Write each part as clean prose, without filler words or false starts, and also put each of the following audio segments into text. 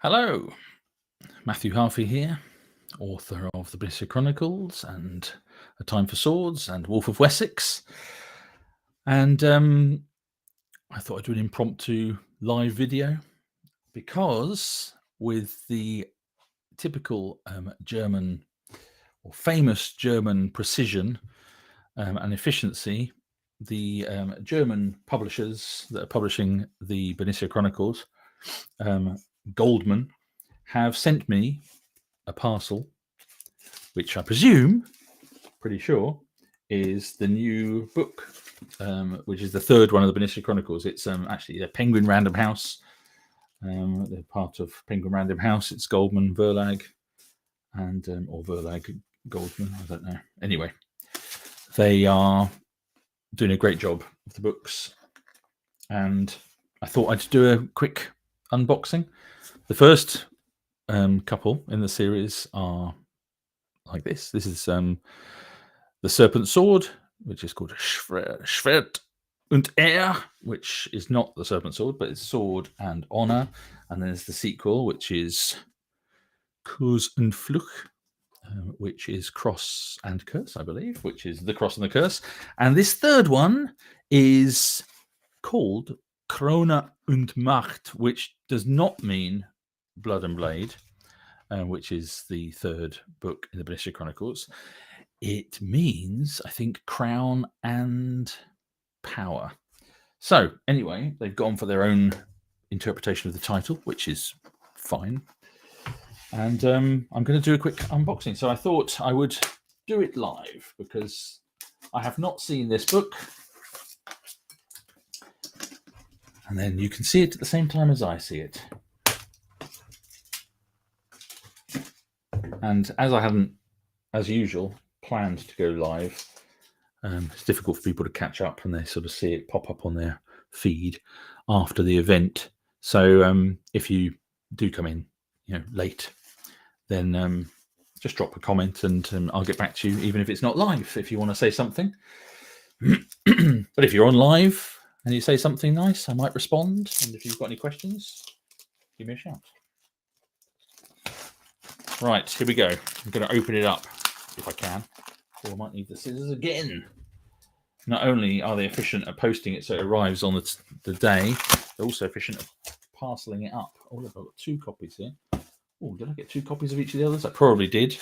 Hello, Matthew Harvey here, author of the Bernicia Chronicles and A Time for Swords and Wolf of Wessex. And I thought I'd do an impromptu live video because with the typical German or famous German precision and efficiency, the German publishers that are publishing the Bernicia Chronicles, Goldman, have sent me a parcel, which I presume, pretty sure, is the new book, which is the third one of the Bernicia Chronicles. It's actually a Penguin Random House. They're part of Penguin Random House. It's Goldman Verlag, and or Verlag Goldman, I don't know. Anyway, they are doing a great job of the books, and I thought I'd do a quick unboxing. The first couple in the series are like this. This is the Serpent Sword, which is called Schwert und Ehr, which is not the Serpent Sword, but it's Sword and Honor. And then there's the sequel, which is Kurs und Fluch, which is Cross and Curse, I believe, which is the Cross and the Curse. And this third one is called Krone und Macht, which does not mean Blood and Blade, which is the third book in the Bernicia Chronicles. It means, I think, crown and power. So anyway, they've gone for their own interpretation of the title, which is fine. And I'm going to do a quick unboxing. So I thought I would do it live because I have not seen this book. And then you can see it at the same time as I see it. And as I hadn't, as usual, planned to go live, it's difficult for people to catch up and they sort of see it pop up on their feed after the event. So if you do come in, late, then just drop a comment and I'll get back to you, even if it's not live, if you want to say something. But if you're on live and you say something nice, I might respond. And if you've got any questions, give me a shout. Right, here we go. I'm going to open it up if I can. Or I might need the scissors again. Not only are they efficient at posting it so it arrives on the day, they're also efficient at parceling it up. Oh, look, I've got 2 copies here. Oh, did I get 2 copies of each of the others? I probably did.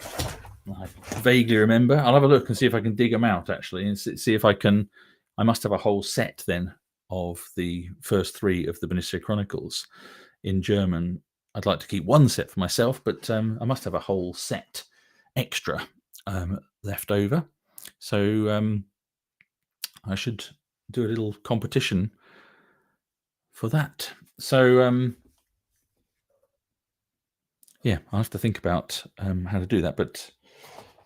I vaguely remember. I'll have a look and see if I can dig them out, actually, and see if I can. I must have a whole set then of the first 3 of the Bernicia Chronicles in German. I'd like to keep 1 set for myself, but I must have a whole set extra left over. So I should do a little competition for that. So yeah, I'll have to think about how to do that. But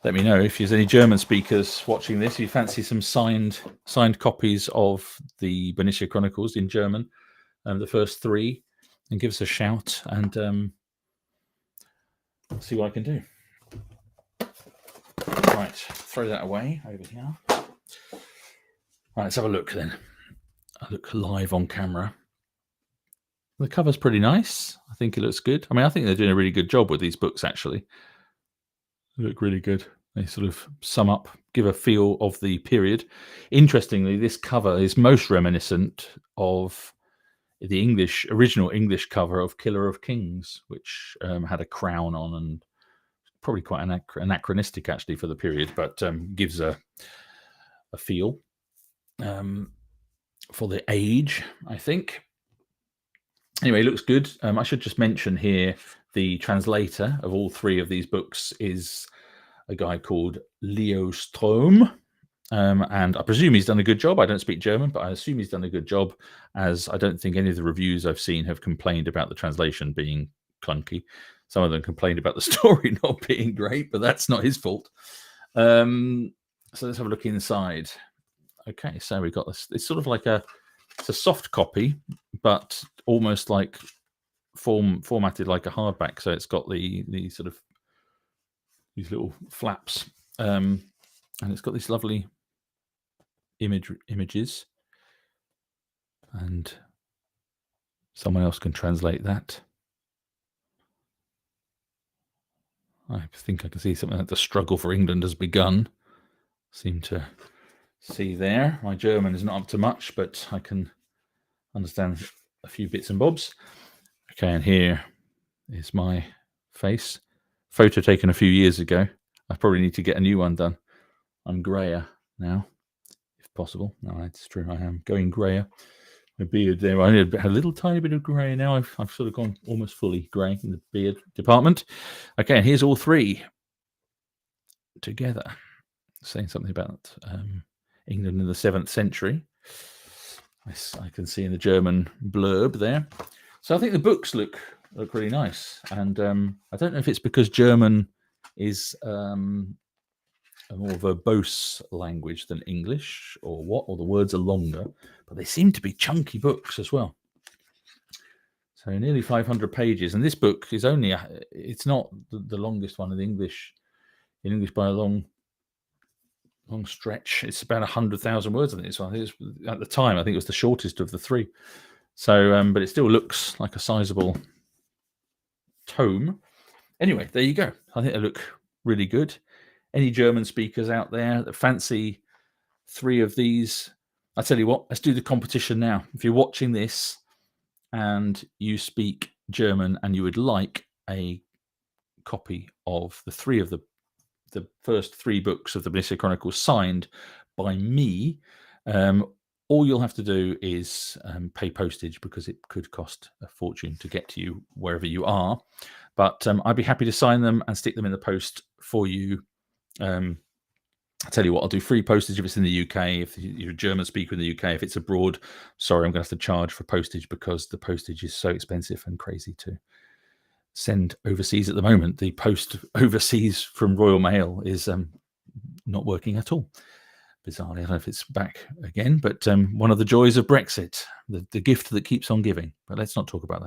let me know if there's any German speakers watching this. If you fancy some signed copies of the Bernicia Chronicles in German, the first 3. And give us a shout and see what I can do. Right, throw that away over here. Right, let's have a look then. I look live on camera. The cover's pretty nice. I think it looks good. I mean, I think they're doing a really good job with these books, actually. They look really good. They sort of sum up, give a feel of the period. Interestingly, this cover is most reminiscent of the original English cover of Killer of Kings, which had a crown on and probably quite anachronistic actually for the period, but gives a feel for the age, I think. Anyway, it looks good. I should just mention here the translator of all 3 of these books is a guy called Leo Strom. And I presume he's done a good job. I don't speak German, but I assume he's done a good job, as I don't think any of the reviews I've seen have complained about the translation being clunky. Some of them complained about the story not being great, but that's not his fault. So let's have a look inside. Okay, so we've got this. It's sort of like it's a soft copy, but almost like formatted like a hardback. So it's got the sort of these little flaps, and it's got these lovely images, and Someone else can translate that. I think I can see something like the struggle for England has begun. Seem to see there. My German is not up to much, but I can understand a few bits and bobs. Okay, and here is my face. Photo taken a few years ago. I probably need to get a new one done. I'm grayer now, if possible. No, it's true. I am going grayer. My beard there. I had a little tiny bit of grey. Now I've sort of gone almost fully grey in the beard department. Okay, and here's all three together, saying something about England in the 7th century. I can see in the German blurb there. So I think the books look really nice, and I don't know if it's because German is a more verbose language than English, or what, or the words are longer, but they seem to be chunky books as well. So nearly 500 pages, and this book is only it's not the longest one in English by a long stretch. It's about 100,000 words. I think this one. At the time, I think it was the shortest of the three. So, but it still looks like a sizable tome. Anyway, there you go. I think they look really good. Any German speakers out there that fancy 3 of these, I tell you what, let's do the competition now. If you're watching this and you speak German and you would like a copy of the 3 of the first 3 books of the Bernicia Chronicles signed by me, all you'll have to do is pay postage, because it could cost a fortune to get to you wherever you are. But I'd be happy to sign them and stick them in the post for you. I'll tell you what, I'll do free postage if it's in the UK. If you're a German speaker in the UK, if it's abroad, sorry, I'm going to have to charge for postage, because the postage is so expensive and crazy to send overseas at the moment. The post overseas from Royal Mail is not working at all. Bizarrely, I don't know if it's back again, but one of the joys of Brexit, the gift that keeps on giving. But let's not talk about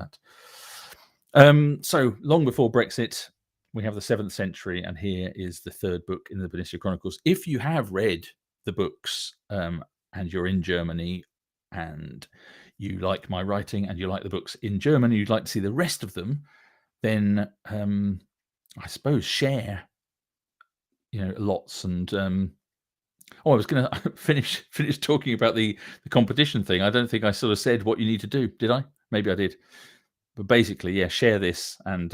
that. So long before Brexit, we have the 7th century, and here is the 3rd book in the Bernicia Chronicles. If you have read the books and you're in Germany and you like my writing and you like the books in German, and you'd like to see the rest of them, then I suppose share, lots. And I was going to finish talking about the competition thing. I don't think I sort of said what you need to do, did I? Maybe I did. But basically, yeah, share this and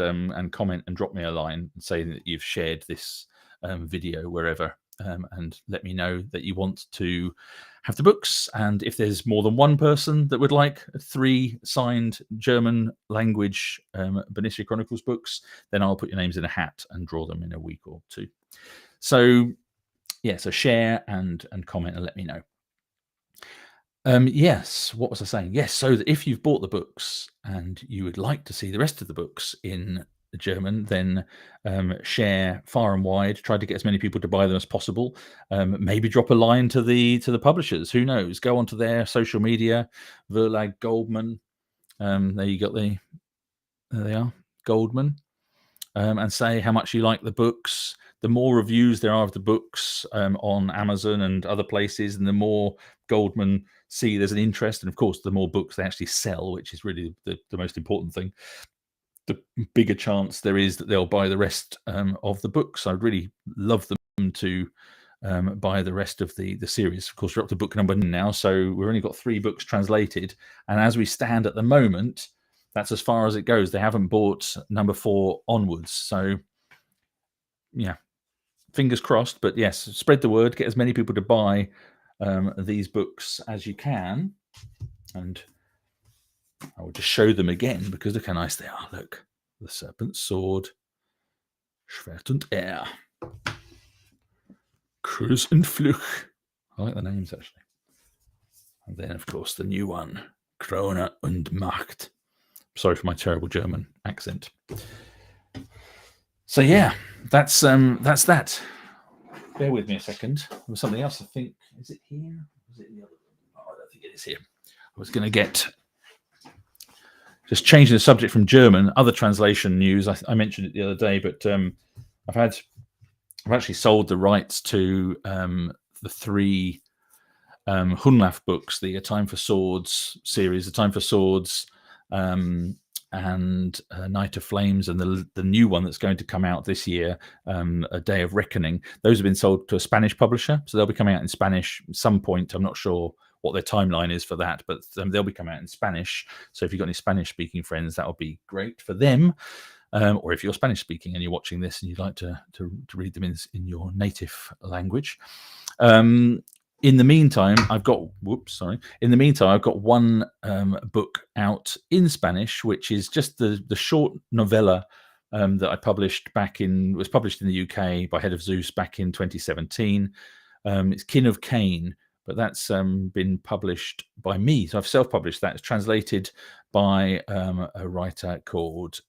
comment and drop me a line saying that you've shared this video wherever, and let me know that you want to have the books. And if there's more than one person that would like 3 signed German language Bernicia Chronicles books, then I'll put your names in a hat and draw them in a week or 2. So yeah, so share and comment and let me know. Yes, what was I saying? Yes, so that if you've bought the books and you would like to see the rest of the books in German, then share far and wide. Try to get as many people to buy them as possible. Maybe drop a line to the publishers. Who knows? Go onto their social media, Verlag Goldman. There you got there they are, Goldman, and say how much you like the books. The more reviews there are of the books on Amazon and other places, and the more Goldman see there's an interest, and of course the more books they actually sell, which is really the most important thing, the bigger chance there is that they'll buy the rest of the books. I'd really love them to buy the rest of the series. Of course, we're up to book number 9 now, so we've only got 3 books translated, and as we stand at the moment, that's as far as it goes. They haven't bought number 4 onwards, so yeah, fingers crossed. But yes, spread the word, get as many people to buy these books as you can, and I will just show them again, because look how nice they are. Look, the Serpent's Sword, Schwert und Kruse und Fluch. I like the names, actually. And then, of course, the new one, Krone und Macht. Sorry for my terrible German accent. So yeah, that's that. Bear with me a second. There was something else, I think. Is it here? Is it in the other one? Oh, I don't think it is here. I was going to get... Just changing the subject from German, other translation news. I mentioned it the other day, but I've actually sold the rights to the 3 Hunlaf books, the A Time for Swords series, A Time for Swords, and Night of Flames, and the new one that's going to come out this year, A Day of Reckoning. Those have been sold to a Spanish publisher, so they'll be coming out in Spanish at some point. I'm not sure what their timeline is for that, but they'll be coming out in Spanish. So if you've got any Spanish-speaking friends, that will be great for them. Or if you're Spanish-speaking and you're watching this and you'd like to read them in your native language. In the meantime, I've got one book out in Spanish, which is just the short novella that I published was published in the UK by Head of Zeus back in 2017. It's Kin of Cain, but that's been published by me. So I've self-published that. It's translated by a writer called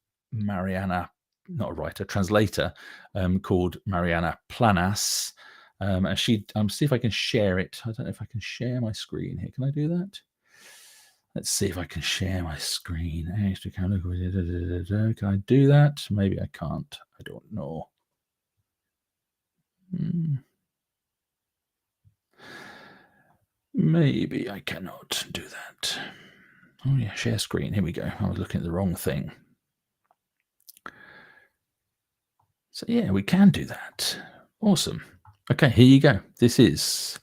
translator called Mariana Planas. And I'll see if I can share it. I don't know if I can share my screen here. Can I do that? Let's see if I can share my screen. Can I do that? Maybe I can't. I don't know. Maybe I cannot do that. Oh yeah, share screen. Here we go. I was looking at the wrong thing. So yeah, we can do that. Awesome. Okay, here you go. This is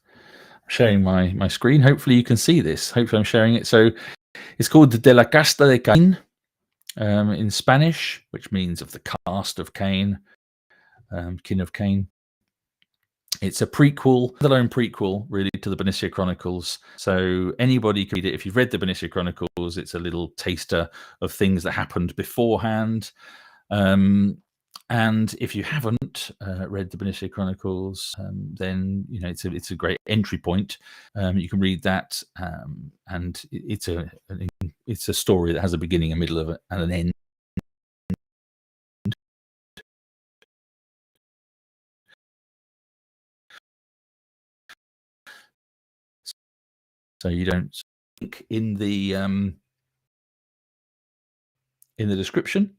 sharing my screen. Hopefully you can see this. Hopefully I'm sharing it. So it's called De la Casta de Caín in Spanish, which means of the cast of Cain, Kin of Cain. It's a prequel, the lone prequel, really, to the Bernicia Chronicles. So anybody can read it. If you've read the Bernicia Chronicles, it's a little taster of things that happened beforehand. And if you haven't read the Bernicia Chronicles, then it's a great entry point. You can read that, and it's a story that has a beginning, a middle, and an end. So you don't link in the description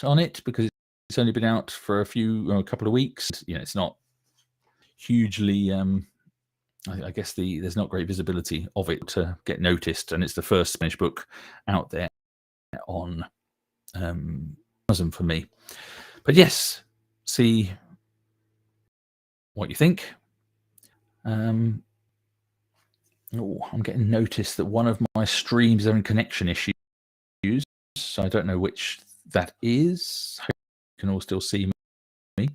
on it, because it's only been out for a couple of weeks. It's not hugely. I guess there's not great visibility of it to get noticed, and it's the first Spanish book out there on Amazon for me. But yes, see what you think. I'm getting noticed that one of my streams is having connection issues, so I don't know which that is. Hope you can all still see me.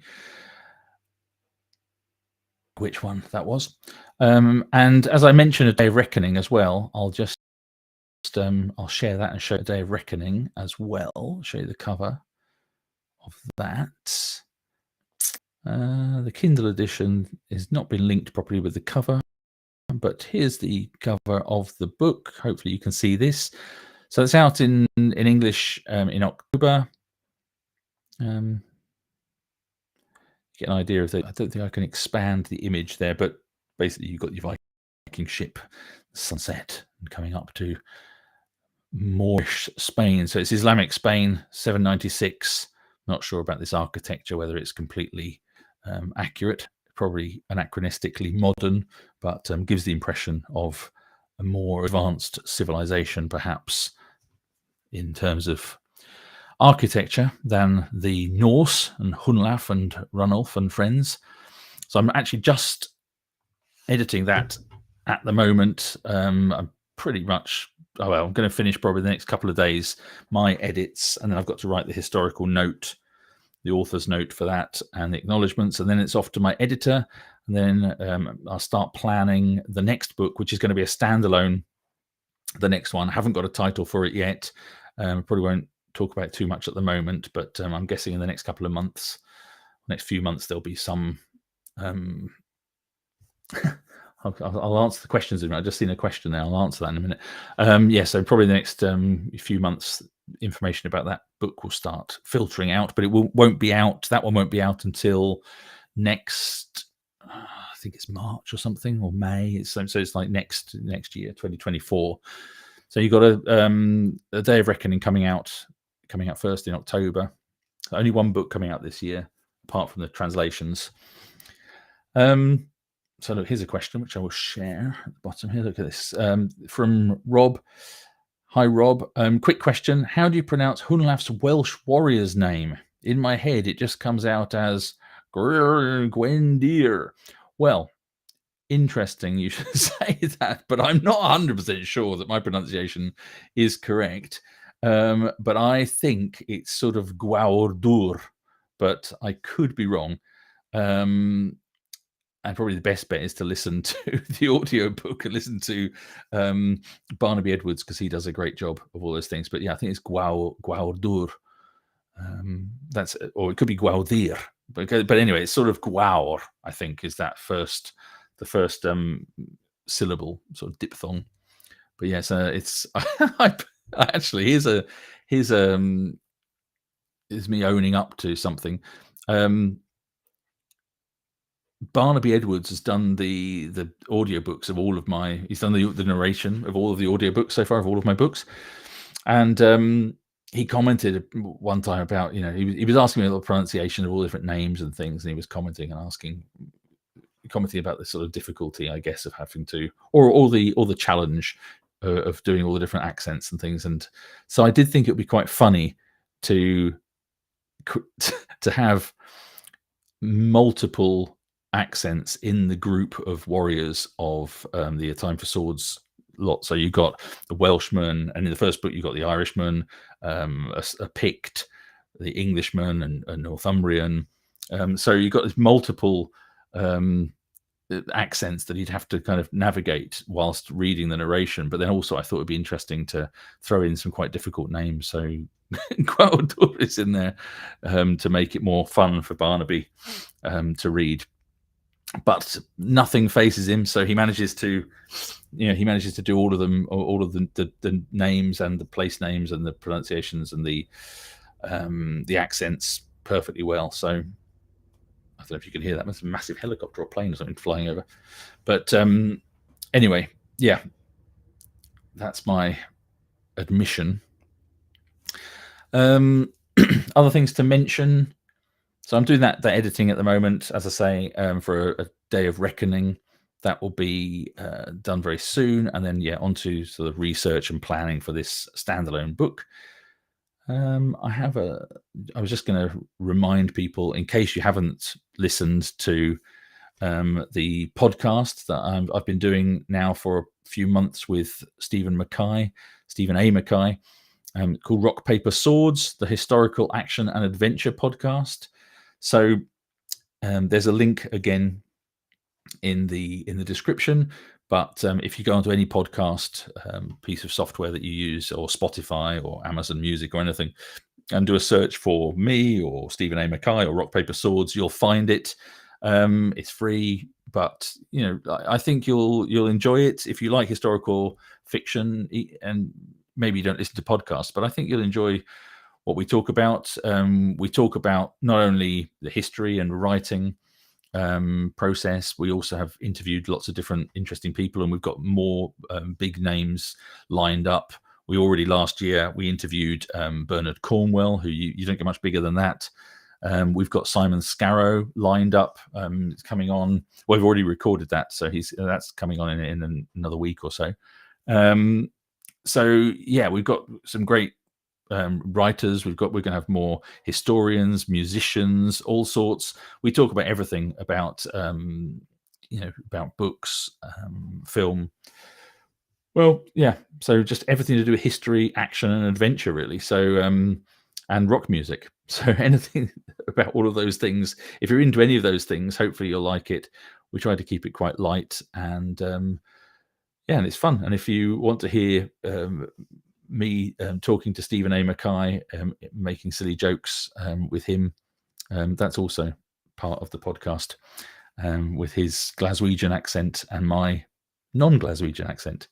Which one that was. And as I mentioned, A Day of Reckoning as well. I'll share that and show A Day of Reckoning as well. Show you the cover of that. The Kindle edition has not been linked properly with the cover, but here's the cover of the book. Hopefully you can see this. So it's out in English in October. Get an idea of that. I don't think I can expand the image there, but basically you've got your Viking ship, sunset, and coming up to Moorish Spain. So it's Islamic Spain, 796. Not sure about this architecture, whether it's completely accurate, probably anachronistically modern, but gives the impression of a more advanced civilization, perhaps, in terms of architecture than the Norse and Hunlaf and Ranulf and friends. So I'm actually just editing that at the moment. I'm pretty much, I'm going to finish probably the next couple of days, my edits, and then I've got to write the historical note, the author's note for that, and the acknowledgements, and then it's off to my editor, and then I'll start planning the next book, which is going to be a standalone, the next one. I haven't got a title for it yet. Probably won't talk about it too much at the moment, but I'm guessing in the next couple of months, next few months, there'll be some I'll answer the questions in a minute. I've just seen a question there. I'll answer that in a minute. Yeah, so probably the next few months, information about that book will start filtering out, but it won't be out. That one won't be out until next, I think it's March or something, or May. So it's like next year, 2024. So you've got a Day of Reckoning coming out first in October. Only one book coming out this year, apart from the translations. So look, here's a question which I will share at the bottom here. Look at this from Rob. Hi, Rob. Quick question. How do you pronounce Hunlaf's Welsh warrior's name? In my head, it just comes out as Gwendir. Well, interesting you should say that, but I'm not 100% sure that my pronunciation is correct. But I think it's sort of Gwaurdur, but I could be wrong. And probably the best bet is to listen to the audio book and listen to Barnaby Edwards, because he does a great job of all those things. But yeah, I think it's Gwaurdur. That's, or it could be Gwaudir. But anyway, it's sort of Gwaur, I think, is that the first syllable, sort of diphthong. But yeah, so it's actually here's me owning up to something. Barnaby Edwards has done the audiobooks of all of my. He's done the narration of all of the audiobooks so far of all of my books, and he commented one time about, he was asking me about the pronunciation of all different names and things, and he was commenting about the sort of difficulty, I guess, of having to, or the challenge of doing all the different accents and things. And so I did think it would be quite funny to have multiple accents in the group of warriors of the A Time for Swords lot. So you got the Welshman, and in the first book you got the Irishman, a Pict, the Englishman, and a Northumbrian. So you got this multiple accents that he'd have to kind of navigate whilst reading the narration. But then also I thought it'd be interesting to throw in some quite difficult names. So Gwaudur is in there to make it more fun for Barnaby to read. But nothing faces him, so he manages to do all of them, all of the names and the place names and the pronunciations and the accents perfectly well. So I don't know if you can hear that. That's a massive helicopter or plane or something flying over. But anyway, yeah, that's my admission. Other things to mention. So I'm doing that editing at the moment, as I say, for a day of reckoning. That will be done very soon, and then onto sort of research and planning for this standalone book. I was just going to remind people, in case you haven't listened to the podcast that I've been doing now for a few months with Stephen A. Mackay, called Rock, Paper, Swords, the historical action and adventure podcast. So there's a link again in the description. But if you go onto any podcast piece of software that you use, or Spotify or Amazon Music or anything, and do a search for me or Stephen A. Mackay or Rock, Paper, Swords, you'll find it. It's free, but I think you'll enjoy it if you like historical fiction, and maybe you don't listen to podcasts, but I think you'll enjoy what we talk about. We talk about not only the history and writing process, we also have interviewed lots of different interesting people, and we've got more big names lined up. We already last year we interviewed Bernard Cornwell, who you don't get much bigger than that. We've got Simon Scarrow lined up. It's coming on. Well, we've already recorded that, so that's coming on in another week or so. So yeah, we've got some great writers. We're going to have more historians, musicians, all sorts. We talk about everything about about books, film. Well, yeah. So just everything to do with history, action, and adventure, really. So and rock music. So anything about all of those things. If you're into any of those things, hopefully you'll like it. We try to keep it quite light, and and it's fun. And if you want to hear me talking to Stephen A. Mackay, making silly jokes with him, that's also part of the podcast, with his Glaswegian accent and my non-Glaswegian accent.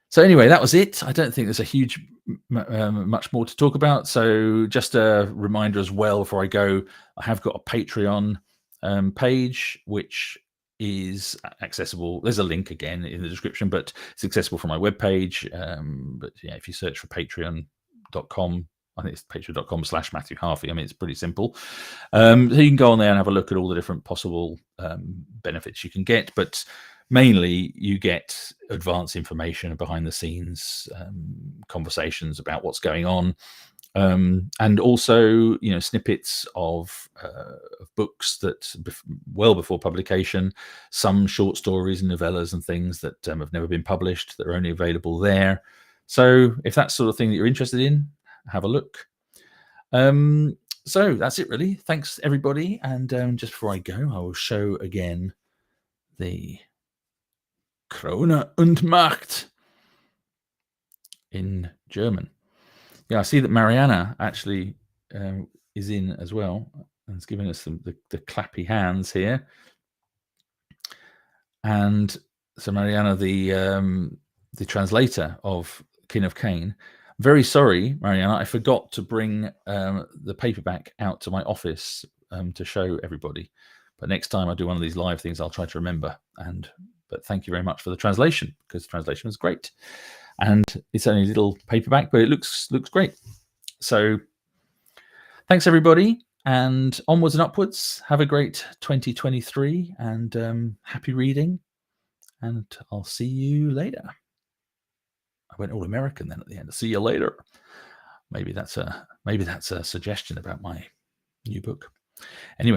So anyway, that was it. I don't think there's a huge much more to talk about. So just a reminder as well before I go, I have got a Patreon page, which is accessible. There's a link again in the description, but it's accessible from my webpage. But yeah, if you search for patreon.com I think it's patreon.com/Matthew Harvey. I mean, it's pretty simple. So you can go on there and have a look at all the different possible benefits you can get. But mainly, you get advanced information, behind the scenes conversations about what's going on, and also snippets of books that well before publication, some short stories and novellas and things that have never been published that are only available there. So if that's sort of thing that you're interested in, have a look. So that's it really. Thanks everybody, and just before I go, I will show again the Krone und Macht in German. Yeah, I see that Mariana actually is in as well, and it's giving us the clappy hands here. And so Mariana, the translator of King of Cain. Very sorry, Mariana, I forgot to bring the paperback out to my office to show everybody. But next time I do one of these live things, I'll try to remember. But thank you very much for the translation, because the translation was great. And it's only a little paperback, but it looks great. So thanks everybody, and onwards and upwards. Have a great 2023, and happy reading. And I'll see you later. I went all American then at the end. See you later. Maybe that's a suggestion about my new book. Anyway.